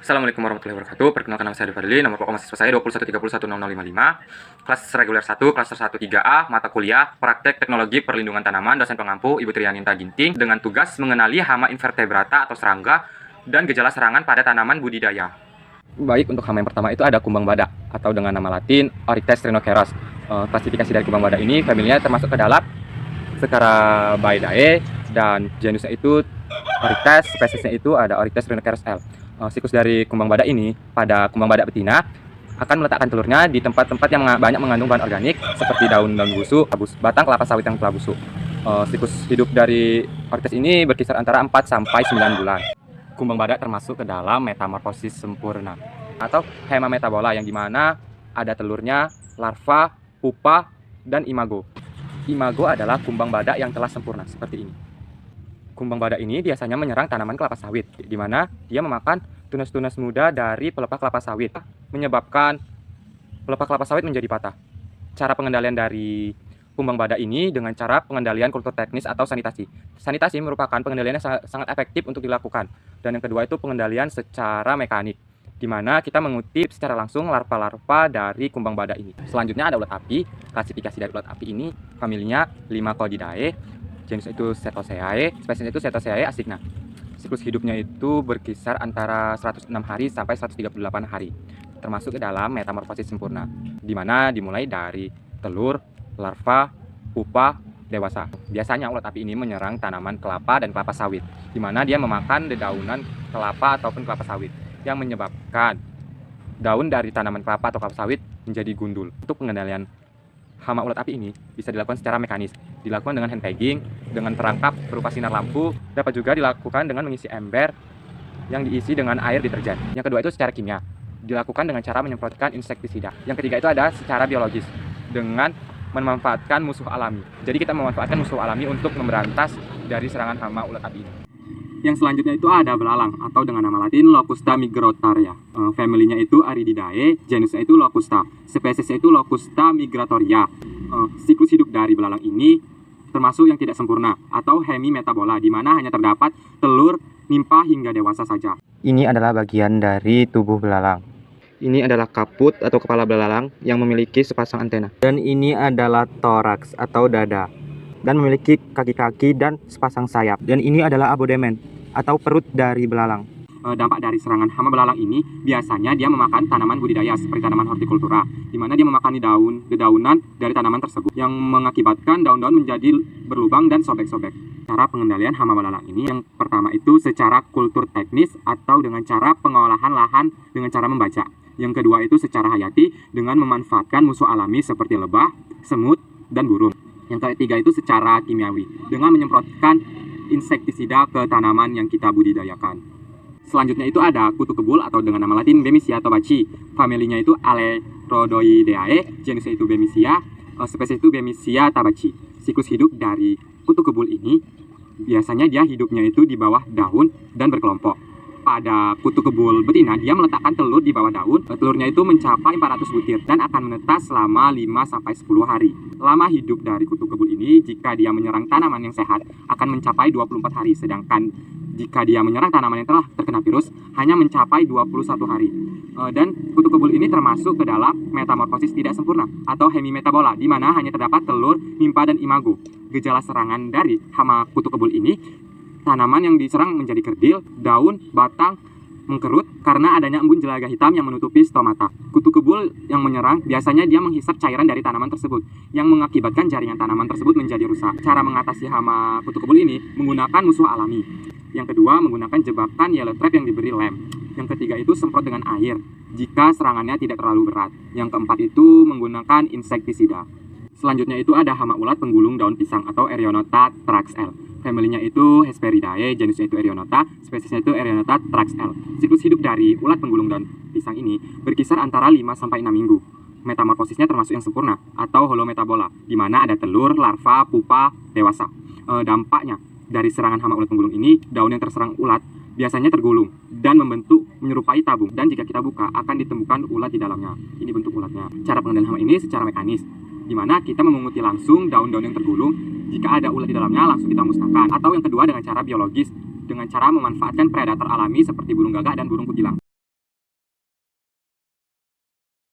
Assalamualaikum warahmatullahi wabarakatuh. Perkenalkan, nama saya Ade Fadli, nomor pokok mahasiswa saya 21301655. Kelas reguler 1, klaster 1 3A, mata kuliah Praktek Teknologi Perlindungan Tanaman, dosen pengampu Ibu Trianinta Ginting, dengan tugas mengenali hama invertebrata atau serangga dan gejala serangan pada tanaman budidaya. Baik, untuk hama yang pertama itu ada kumbang badak atau dengan nama latin Oryctes rhinoceros. Klasifikasi dari kumbang badak ini familinya termasuk ke dalam Scarabaeidae dan genusnya itu Oryctes, spesiesnya itu ada Oryctes rhinoceros L. Siklus dari kumbang badak ini pada kumbang badak betina akan meletakkan telurnya di tempat-tempat yang banyak mengandung bahan organik seperti daun-daun busuk, batang kelapa sawit yang telah busuk. Siklus hidup dari Oryctes ini berkisar antara 4 sampai 9 bulan. Kumbang badak termasuk ke dalam metamorfosis sempurna atau hemametabola, yang dimana ada telurnya, larva, pupa, dan imago. Imago adalah kumbang badak yang telah sempurna seperti ini. Kumbang badak ini biasanya menyerang tanaman kelapa sawit, di mana dia memakan tunas-tunas muda dari pelepah kelapa sawit, menyebabkan pelepah kelapa sawit menjadi patah. Cara pengendalian dari kumbang badak ini dengan cara pengendalian kultur teknis atau sanitasi. Sanitasi merupakan pengendalian yang sangat efektif untuk dilakukan. Dan yang kedua itu pengendalian secara mekanik, di mana kita mengutip secara langsung larva-larva dari kumbang badak ini. Selanjutnya ada ulat api. Klasifikasi dari ulat api ini familinya Limacodidae, jenis itu Cethoceae, spesies itu Cethoceae asigna. Siklus hidupnya itu berkisar antara 106 hari sampai 138 hari, termasuk ke dalam metamorfosis sempurna, di mana dimulai dari telur, larva, pupa, dewasa. Biasanya ulat api ini menyerang tanaman kelapa dan kelapa sawit, di mana dia memakan dedaunan kelapa ataupun kelapa sawit, yang menyebabkan daun dari tanaman kelapa atau kelapa sawit menjadi gundul. Untuk pengendalian hama ulat api ini bisa dilakukan secara mekanis, dilakukan dengan hand tagging, dengan perangkap berupa sinar lampu, dapat juga dilakukan dengan mengisi ember yang diisi dengan air deterjen. Yang kedua itu secara kimia, dilakukan dengan cara menyemprotkan insektisida. Yang ketiga itu ada secara biologis, dengan memanfaatkan musuh alami. Jadi kita memanfaatkan musuh alami untuk memberantas dari serangan hama ulat api ini. Yang selanjutnya itu ada belalang atau dengan nama latin Locusta migratoria. Familinya itu Arididae, genusnya itu Locusta, spesiesnya itu Locusta migratoria. Siklus hidup dari belalang ini termasuk yang tidak sempurna atau hemimetabola, di mana hanya terdapat telur, nimpa hingga dewasa saja. Ini adalah bagian dari tubuh belalang. Ini adalah kaput atau kepala belalang yang memiliki sepasang antena. Dan ini adalah toraks atau dada, dan memiliki kaki-kaki dan sepasang sayap. Dan ini adalah abodemen atau perut dari belalang. Dampak dari serangan hama belalang ini biasanya dia memakan tanaman budidaya seperti tanaman hortikultura, di mana dia memakan dedaunan dari tanaman tersebut yang mengakibatkan daun-daun menjadi berlubang dan sobek-sobek. Cara pengendalian hama belalang ini yang pertama itu secara kultur teknis atau dengan cara pengolahan lahan dengan cara membaca. Yang kedua itu secara hayati dengan memanfaatkan musuh alami seperti lebah, semut, dan burung. Yang ketiga itu secara kimiawi dengan menyemprotkan insektisida ke tanaman yang kita budidayakan. Selanjutnya itu ada kutu kebul atau dengan nama latin Bemisia tabaci. Familinya itu Alerodoideae, jenisnya itu Bemisia, spesies itu Bemisia tabaci. Siklus hidup dari kutu kebul ini biasanya dia hidupnya itu di bawah daun dan berkelompok. Pada kutu kebul betina, dia meletakkan telur di bawah daun. Telurnya itu mencapai 400 butir dan akan menetas selama 5-10 hari. Lama hidup dari kutu kebul ini, jika dia menyerang tanaman yang sehat, akan mencapai 24 hari. Sedangkan jika dia menyerang tanaman yang telah terkena virus, hanya mencapai 21 hari. Dan kutu kebul ini termasuk ke dalam metamorfosis tidak sempurna atau hemimetabola, di mana hanya terdapat telur, nimpa, dan imago. Gejala serangan dari hama kutu kebul ini, tanaman yang diserang menjadi kerdil, daun, batang mengkerut karena adanya embun jelaga hitam yang menutupi stomata. Kutu kebul yang menyerang biasanya dia menghisap cairan dari tanaman tersebut yang mengakibatkan jaringan tanaman tersebut menjadi rusak. Cara mengatasi hama kutu kebul ini menggunakan musuh alami. Yang kedua menggunakan jebakan yellow trap yang diberi lem. Yang ketiga itu semprot dengan air jika serangannya tidak terlalu berat. Yang keempat itu menggunakan insektisida. Selanjutnya itu ada hama ulat penggulung daun pisang atau Erionota trax L. Familinya itu Hesperidae, jenisnya itu Erionota, spesiesnya itu Erionota trax L. Siklus hidup dari ulat penggulung daun pisang ini berkisar antara 5-6 minggu. Metamorfosisnya termasuk yang sempurna atau holometabola, di mana ada telur, larva, pupa, dewasa. Dampaknya dari serangan hama ulat penggulung ini, daun yang terserang ulat biasanya tergulung dan membentuk menyerupai tabung, dan jika kita buka akan ditemukan ulat di dalamnya. Ini bentuk ulatnya. Cara pengendalian hama ini secara mekanis, di mana kita memunguti langsung daun-daun yang tergulung. Jika ada ulat di dalamnya langsung kita musnahkan. Atau yang kedua dengan cara biologis, dengan cara memanfaatkan predator alami seperti burung gagak dan burung kutilang.